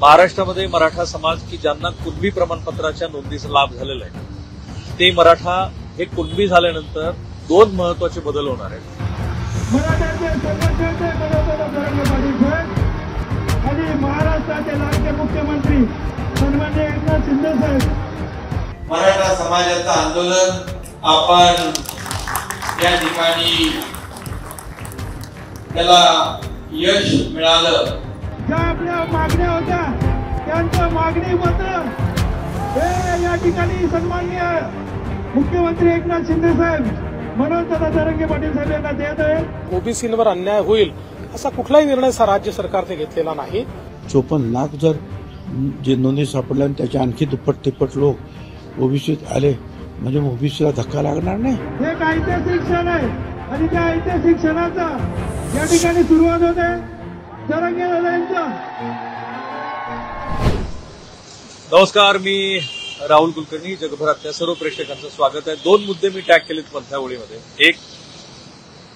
महाराष्ट्रामध्ये मराठा समाज की ज्यांना कुणबी प्रमाणपत्राच्या नोंदीचा लाभ झालेला आहे ते मराठा हे कुणबी झाल्यानंतर दोन महत्वाचे बदल होणार आहेत. मराठ्यांचे संघर्षाचे आणि महाराष्ट्राचे लाडके मुख्यमंत्री सन्माननीय एकनाथ शिंदे साहेब. मराठा समाजाचं आंदोलन आपण या ठिकाणी त्याला यश मिळालं. ज्या आपल्या मागण्या होत्या त्यांचं मागणी पत्र हे या ठिकाणी सन्माननीय मुख्यमंत्री एकनाथ शिंदे साहेब मनोज जरांगे पाटील साहेब यांना देत आहेत. ओबीसींवर अन्याय होईल असा कुठलाही निर्णय राज्य सरकारने घेतलेला नाही. 54 लाख जर जे नोंदी सापडल्या आणि त्याच्या आणखी दुप्पट तिप्पट लोक ओबीसीत आले म्हणजे ओबीसीला धक्का लागणार नाही. हे एक ऐतिहासिक क्षण आहे आणि त्या ऐतिहासिक क्षणाचा या ठिकाणी सुरुवात होते. जरांगे दादांचा नमस्कार, मी राहुल कुलकर्णी. जगभरातल्या सर्व प्रेक्षकांचं स्वागत आहे. दोन मुद्दे मी टॅग केलेत मधल्या ओळीमध्ये. एक,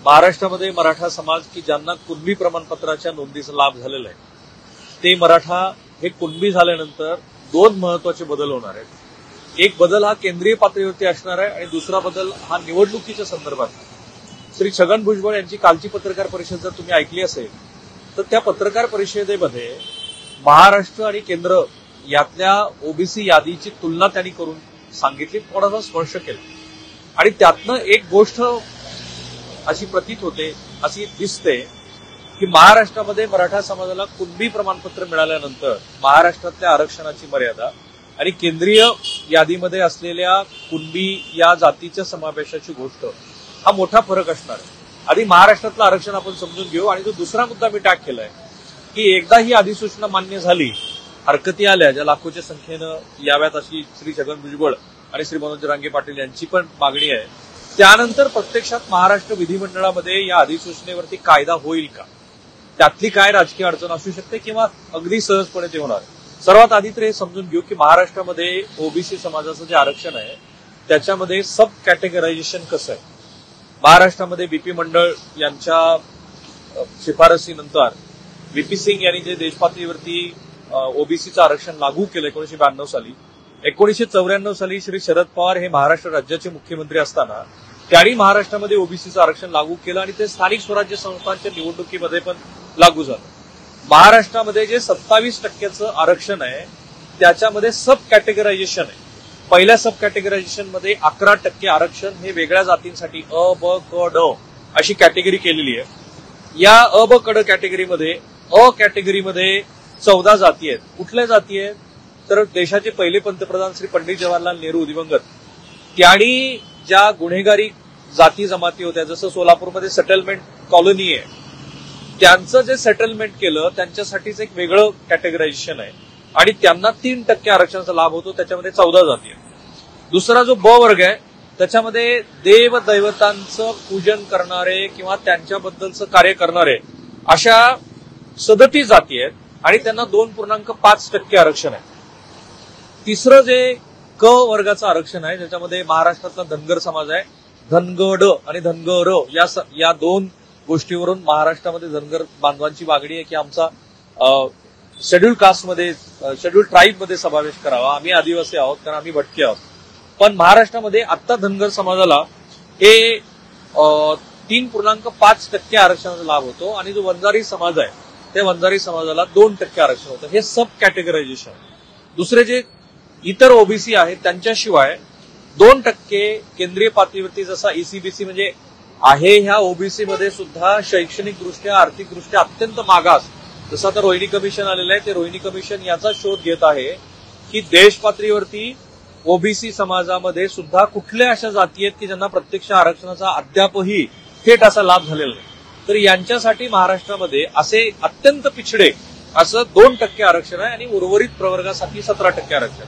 महाराष्ट्रामध्ये मराठा समाज की ज्यांना कुणबी प्रमाणपत्राच्या नोंदीचा लाभ झालेला आहे ते मराठा हे कुणबी झाल्यानंतर दोन महत्वाचे बदल होणार आहेत. एक बदल हा केंद्रीय पातळीवरती असणार आहे आणि दुसरा बदल हा निवडणुकीच्या संदर्भात. श्री छगन भुजबळ यांची कालची पत्रकार परिषद जर तुम्ही ऐकली असेल तर त्या पत्रकार परिषदेमध्ये महाराष्ट्र आणि केंद्र यातल्या ओबीसी यादीची तुलना त्यांनी करून सांगितली, थोडासा स्पर्श केला आणि त्यातनं एक गोष्ट अशी प्रतीत होते, अशी दिसते की महाराष्ट्रामध्ये मराठा समाजाला कुणबी प्रमाणपत्र मिळाल्यानंतर महाराष्ट्रातल्या आरक्षणाची मर्यादा आणि केंद्रीय यादीमध्ये असलेल्या कुणबी या जातीच्या समावेशाची गोष्ट हा मोठा फरक असणार आहे. आधी महाराष्ट्रातलं आरक्षण आपण समजून घेऊ. आणि जो दुसरा मुद्दा मी टॅग केलाय की एकदा ही अधिसूचना मान्य झाली, हरकती आल्या ज्या लाखोच्या संख्येनं याव्यात अशी श्री छगन भुजबळ आणि श्री मनोज जरांगे पाटील यांची पण मागणी आहे, त्यानंतर प्रत्यक्षात महाराष्ट्र विधिमंडळामध्ये या अधिसूचनेवरती कायदा होईल का, त्यातली काय राजकीय अडचण असू शकते किंवा अगदी सहजपणे ते होणार. सर्वात आधी तर हे समजून घेऊ की महाराष्ट्रामध्ये ओबीसी समाजाचं जे आरक्षण आहे त्याच्यामध्ये सब कॅटेगरायझेशन कसं आहे. महाराष्ट्रामध्ये बीपी मंडळ यांच्या शिफारसीनंतर व्हीपी सिंग यांनी जे देशपातळीवरती ओबीसीचं आरक्षण लागू केलं 1992 साली, 1994 साली श्री शरद पवार हे महाराष्ट्र राज्याचे मुख्यमंत्री असताना त्यांनी महाराष्ट्रामध्ये ओबीसीचं आरक्षण लागू केलं आणि ते स्थानिक स्वराज्य संस्थांच्या निवडणुकीमध्ये पण लागू झालं. महाराष्ट्रामध्ये जे 27% आरक्षण आहे त्याच्यामध्ये सब कॅटेगरायझेशन आहे. पहिल्या सब कॅटेगरायझेशन मध्ये 11% आरक्षण हे वेगळ्या जातींसाठी अ, ब, क, ड अशी कॅटेगरी केलेली आहे. या अ, ब, क, ड कॅटेगरीमध्ये अ कॅटेगरीमध्ये 14 जाती आहेत. कुठल्या जाती आहेत तर देशाचे पहिले पंतप्रधान श्री पंडित जवाहरलाल नेहरू दिवंगत त्यांनी ज्या गुन्हेगारी जाती जमाती होत्या, जसं सोलापूरमध्ये सेटलमेंट कॉलनी आहे, त्यांचं जे सेटलमेंट केलं त्यांच्यासाठीच एक वेगळं कॅटेगरायझेशन आहे आणि त्यांना 3% आरक्षणाचा लाभ होतो. त्याच्यामध्ये 14 जाती आहेत. दुसरा जो ब वर्ग आहे त्याच्यामध्ये देव दैवतांचं पूजन करणारे किंवा त्यांच्याबद्दलचं कार्य करणारे अशा 37 जाती आहेत आणि त्यांना 2.5% आरक्षण आहे. तिसरं जे क वर्गाचं आरक्षण आहे ज्याच्यामध्ये महाराष्ट्रातला धनगर समाज आहे, धनगड आणि धनगर या दोन गोष्टीवरून महाराष्ट्रामध्ये धनगर बांधवांची मागणी आहे की आमचा शेड्यूल कास्टमध्ये शेड्यूल ट्राईबमध्ये समावेश करावा. आम्ही आदिवासी आहोत कारण आम्ही भटके आहोत. पण महाराष्ट्रामध्ये आता धनगर समाजाला हे 3.5% आरक्षणाचा लाभ होतो आणि जो वंजारी समाज आहे त्या वंजारी समाजाला 2% आरक्षण होतं. हे सब कॅटेगरायझेशन. दुसरे जे इतर ओबीसी आहेत त्यांच्याशिवाय 2% केंद्रीय पातळीवरती जसा ईसीबीसी म्हणजे आहे ह्या ओबीसी मध्ये सुद्धा शैक्षणिकदृष्ट्या आर्थिकदृष्ट्या अत्यंत मागास, जसं आता रोहिणी कमिशन आलेलं आहे, ते रोहिणी कमिशन याचा शोध घेत आहे की देश पातळीवरती ओबीसी समाजामध्ये सुद्धा कुठल्या अशा जाती आहेत की ज्यांना प्रत्यक्ष आरक्षणाचा अद्यापही थेट असा लाभ झालेला नाही. तर यांच्यासाठी महाराष्ट्रामध्ये असे अत्यंत पिछडे असं 2% आरक्षण आहे आणि उर्वरित प्रवर्गासाठी 17% आरक्षण.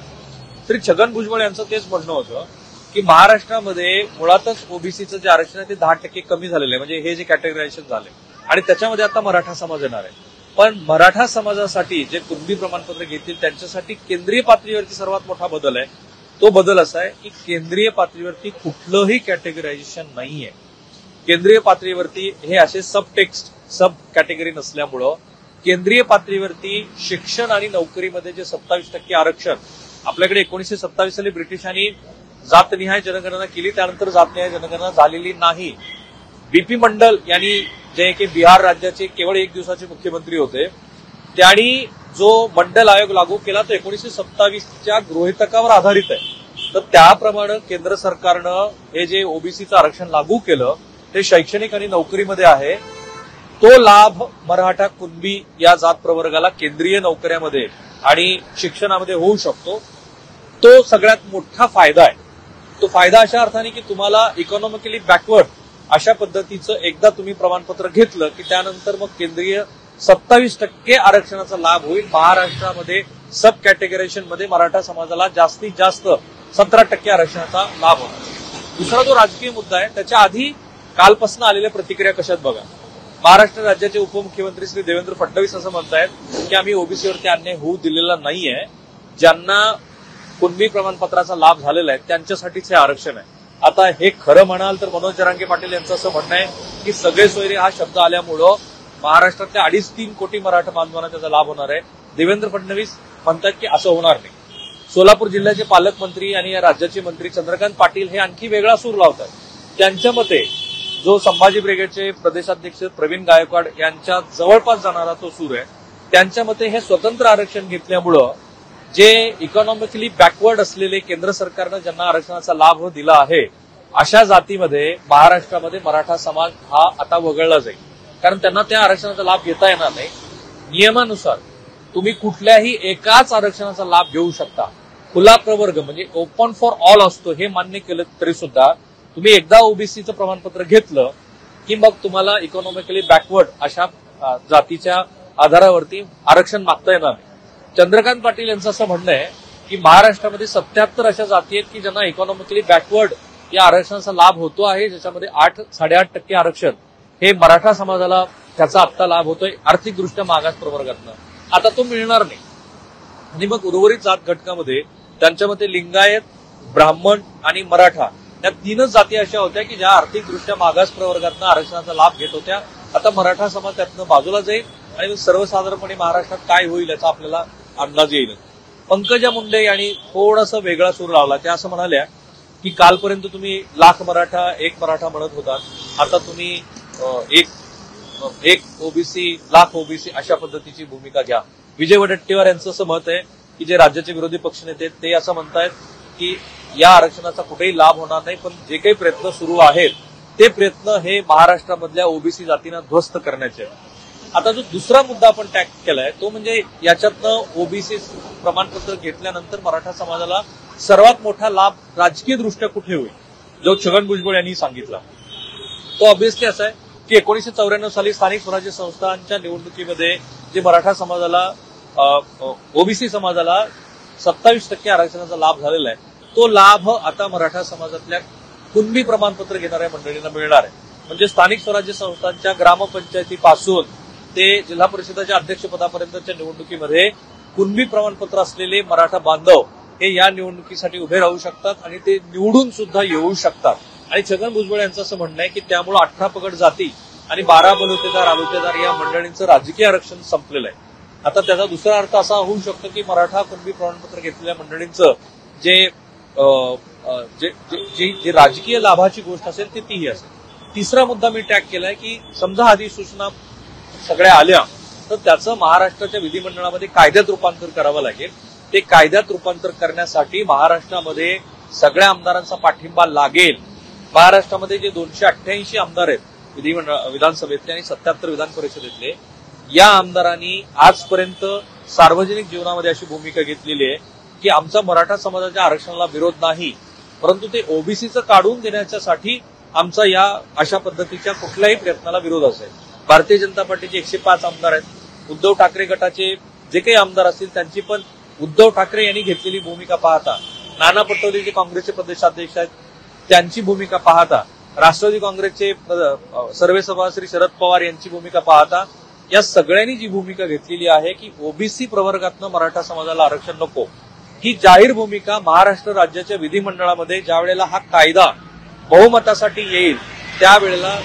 श्री छगन भुजबळ यांचं तेच म्हणणं होतं की महाराष्ट्रामध्ये मुळातच ओबीसीचं जे आरक्षण आहे ते 10% कमी झालेलं आहे, म्हणजे हे जे कॅटेगरायझेशन झाले आणि त्याच्यामध्ये आता मराठा समाज येणार आहे. पण मराठा समाजासाठी जे कुणबी प्रमाणपत्र घेतील त्यांच्यासाठी केंद्रीय पातळीवरती सर्वात मोठा बदल आहे. तो बदल असा आहे की केंद्रीय पातळीवरती कुठलंही कॅटेगरायझेशन नाहीये. केंद्रीय पातळीवरती हे असे सब टेक्स्ट सब कॅटेगरी नसल्यामुळं केंद्रीय पातळीवरती शिक्षण आणि नोकरीमध्ये जे 27% आरक्षण आपल्याकडे 1927 साली ब्रिटिशांनी जातनिहाय जनगणना केली, त्यानंतर जातनिहाय जनगणना झालेली नाही. बीपी मंडल यांनी जे की बिहार राज्याचे केवळ 1 दिवसाचे मुख्यमंत्री होते, त्यांनी जो मंडल आयोग लागू केला तो 1927च्या गृहीतकावर आधारित आहे. तर त्याप्रमाणे केंद्र सरकारनं हे जे ओबीसीचं आरक्षण लागू केलं ते शैक्षणिक आणि नोकरीमध्ये आहे. तो लाभ मराठा कुणबी या जात प्रवर्गाला केंद्रीय नोकऱ्यामध्ये आणि शिक्षणामध्ये होऊ शकतो. तो सगळ्यात मोठा फायदा आहे. तो फायदा अशा अर्थाने की तुम्हाला इकॉनॉमिकली बॅकवर्ड अशा पद्धतीचं एकदा तुम्ही प्रमाणपत्र घेतलं की त्यानंतर मग केंद्रीय 27% आरक्षणाचा लाभ होईल. महाराष्ट्रामध्ये सब कॅटेगरायझेशन मध्ये मराठा समाजाला जास्तीत जास्त 17% आरक्षणाचा लाभ होणार. दुसरा जो राजकीय मुद्दा आहे त्याच्या आधी कालपासून आलेल्या प्रतिक्रिया कशात बघा. महाराष्ट्र राज्याचे उपमुख्यमंत्री श्री देवेंद्र फडणवीस असं म्हणतायत की आम्ही ओबीसीवरती अन्याय होऊ दिलेला नाहीये. ज्यांना कुणबी प्रमाणपत्राचा लाभ झालेला आहे त्यांच्यासाठीच हे आरक्षण आहे. आता हे खरं म्हणाल तर मनोज जरांगे पाटील यांचं असं म्हणणं आहे की सगळे सोयरे हा शब्द आल्यामुळं महाराष्ट्रातल्या 2.5-3 कोटी मराठा बांधवांना त्याचा लाभ होणार आहे. देवेंद्र फडणवीस म्हणतात की असं होणार नाही. सोलापूर जिल्ह्याचे पालकमंत्री आणि या राज्याचे मंत्री चंद्रकांत पाटील हे आणखी वेगळा सूर लावतात. त्यांच्या मते जो संभाजी ब्रिगेडचे प्रदेशाध्यक्ष प्रवीण गायकवाड यांच्या जवळपास जाणारा तो सूर आहे. त्यांच्या मते हे स्वतंत्र आरक्षण घेतल्यामुळं जे इकॉनॉमिकली बॅकवर्ड असलेले केंद्र सरकारनं ज्यांना आरक्षणाचा लाभ दिला आहे अशा जातीमध्ये महाराष्ट्रामध्ये मराठा समाज हा आता वगळला जाईल. कारण त्यांना त्या आरक्षणाचा लाभ घेता येणार नाही. नियमानुसार तुम्ही कुठल्याही एकाच आरक्षणाचा लाभ घेऊ शकता. खुला प्रवर्ग म्हणजे ओपन फॉर ऑल असतो हे मान्य केलं तरी सुद्धा तुम्ही एकदा ओबीसीचं प्रमाणपत्र घेतलं की मग तुम्हाला इकॉनॉमिकली बॅकवर्ड अशा जातीच्या आधारावरती आरक्षण मागता येणार नाही. चंद्रकांत पाटील यांचं असं म्हणणं आहे की महाराष्ट्रामध्ये 77 अशा जाती आहेत की ज्यांना इकॉनॉमिकली बॅकवर्ड या आरक्षणाचा लाभ होतो आहे, ज्याच्यामध्ये 8-8.5% आरक्षण हे मराठा समाजाला त्याचा आत्ता लाभ होतोय आर्थिकदृष्ट्या मागास प्रवर्गातनं. आता तो मिळणार नाही. आणि मग उर्वरित जात घटकामध्ये त्यांच्या मते लिंगायत, ब्राह्मण आणि मराठा या 3च जाती अशा होत्या की ज्या आर्थिकदृष्ट्या मागास प्रवर्गातनं आरक्षणाचा लाभ घेत होत्या. आता मराठा समाज त्यातनं बाजूला जाईल आणि सर्वसाधारणपणे महाराष्ट्रात काय होईल याचा आपल्याला अंदाज येईल. पंकजा मुंडे यांनी थोडासा वेगळा सूर लावला. त्या असं म्हणाल्या की कालपर्यंत तुम्ही लाख मराठा एक मराठा म्हणत होता, आता तुम्ही एक ओबीसी लाख ओबीसी अशा पद्धतीची भूमिका घ्या. विजय वडेट्टीवार यांचं असं मत आहे की जे राज्याचे विरोधी पक्षनेते ते असं म्हणतायत की या आरक्षणाचा कुठेही लाभ होणार नाही, पण जे काही प्रयत्न सुरू आहेत ते प्रयत्न हे महाराष्ट्रामधल्या ओबीसी जातींना ध्वस्त करण्याचे. आता जो दुसरा मुद्दा आपण टॅग केलाय तो म्हणजे याच्यातनं ओबीसी प्रमाणपत्र घेतल्यानंतर मराठा समाजाला सर्वात मोठा लाभ राजकीय दृष्ट्या कुठे होईल, जो छगन भुजबळ यांनी सांगितला. तो ऑब्व्हियसली असा आहे की 1994 साली स्थानिक स्वराज्य संस्थांच्या निवडणुकीमध्ये जे मराठा समाजाला ओबीसी समाजाला 27% आरक्षणाचा लाभ झालेला आहे, तो लाभ आता मराठा समाजातल्या कुणबी प्रमाणपत्र घेणाऱ्या मंडळींना मिळणार आहे. म्हणजे स्थानिक स्वराज्य संस्थांच्या ग्रामपंचायतीपासून ते जिल्हा परिषदेच्या अध्यक्षपदापर्यंतच्या निवडणुकीमध्ये कुणबी प्रमाणपत्र असलेले मराठा बांधव हे या निवडणुकीसाठी उभे राहू शकतात आणि ते निवडून सुद्धा येऊ शकतात. आणि छगन भुजबळ यांचं असं म्हणणं आहे की त्यामुळे 18 पगड जाती आणि 12 बलुतेदार आलुतेदार या मंडळींचं राजकीय आरक्षण संपलेलं आहे. आता त्याचा दुसरा अर्थ असा होऊ शकतो की मराठा कुणबी प्रमाणपत्र घेतलेल्या मंडळींचं जे राजकीय लाभाची गोष्ट असेल तीही असेल. तिसरा मुद्दा मी टॅग केलाय की समजा अधिसूचना सगळ्या आल्या तर त्याचं महाराष्ट्राच्या विधिमंडळामध्ये कायद्यात रूपांतर करावं लागेल. ते कायद्यात रूपांतर करण्यासाठी महाराष्ट्रामध्ये सगळ्या आमदारांचा पाठिंबा लागेल. महाराष्ट्रामध्ये जे 288 आमदार आहेत विधानसभेतले आणि 77 विधान परिषदेतले, या आमदारांनी आजपर्यंत सार्वजनिक जीवनामध्ये अशी भूमिका घेतलेली आहे की आमचा मराठा समाजाच्या आरक्षणाला विरोध नाही, परंतु ते ओबीसीचं काढून देण्यासाठी आमचा या अशा पद्धतीच्या कुठल्याही प्रयत्नाला विरोध असेल. भारतीय जनता पार्टीचे 105 आमदार आहेत. उद्धव ठाकरे गटाचे जे काही आमदार असतील त्यांची पण उद्धव ठाकरे यांनी घेतलेली भूमिका पाहता, नाना पटोले जे काँग्रेसचे प्रदेशाध्यक्ष आहेत त्यांची भूमिका पाहता, राष्ट्रवादी काँग्रेसचे सर्वेसभा श्री शरद पवार यांची भूमिका पाहता, या सगळ्यांनी जी भूमिका घेतलेली आहे की ओबीसी प्रवर्गातनं मराठा समाजाला आरक्षण नको, ही जाहीर भूमिका महाराष्ट्र राज्याच्या विधिमंडळामध्ये ज्या वेळेला हा कायदा बहुमतासाठी येईल त्यावेळेला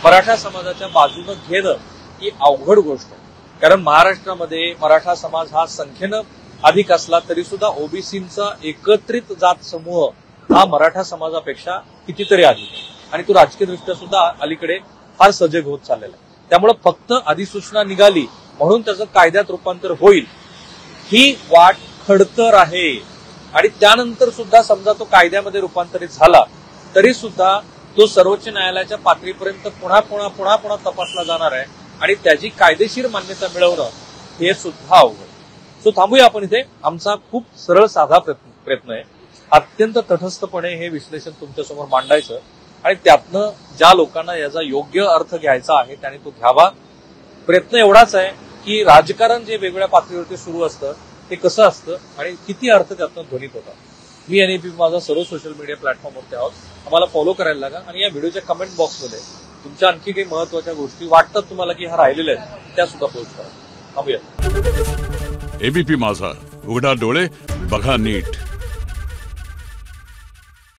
मराठा समाजाच्या बाजूनं घेणं ही अवघड गोष्ट आहे. कारण महाराष्ट्रामध्ये मराठा समाज हा संख्येनं अधिक असला तरी सुद्धा ओबीसींचा एकत्रित जात समूह हा मराठा समाजापेक्षा कितीतरी अधिक आहे आणि तो राजकीयदृष्ट्या सुद्धा अलीकडे फार सजग होत चाललेला आहे. त्यामुळे फक्त अधिसूचना निघाली म्हणून त्याचं कायद्यात रूपांतर होईल ही वाट खडतर आहे. आणि त्यानंतर सुद्धा समजा तो कायद्यामध्ये रूपांतरित झाला तरी सुद्धा तो सर्वोच्च न्यायालयाच्या पातळीपर्यंत पुन्हा तपासला जाणार आहे आणि त्याची कायदेशीर मान्यता मिळवणं हे सुद्धा अवघड. सो थांबूया आपण इथे. आमचा खूप सरळ साधा प्रयत्न आहे अत्यंत तटस्थपणे हे विश्लेषण तुमच्यासमोर मांडायचं आणि त्यातनं ज्या लोकांना याचा योग्य अर्थ घ्यायचा आहे त्याने तो घ्यावा. प्रयत्न एवढाच आहे की राजकारण जे वेगवेगळ्या पातळीवरती सुरू असतं ते कसं असतं आणि किती अर्थ त्यातनं ध्वनित होतात. मी आणि माझा सर्व सोशल मीडिया प्लॅटफॉर्मवरती आहोत. आम्हाला फॉलो करायला लागा आणि या व्हिडिओच्या कमेंट बॉक्समध्ये तुमच्या आणखी काही महत्वाच्या गोष्टी वाटतात तुम्हाला की ह्या राहिलेल्या आहेत त्या सुद्धा पोस्ट करा. थांबूया. एबीपी माझा, उघडा डोळे बघा नीट.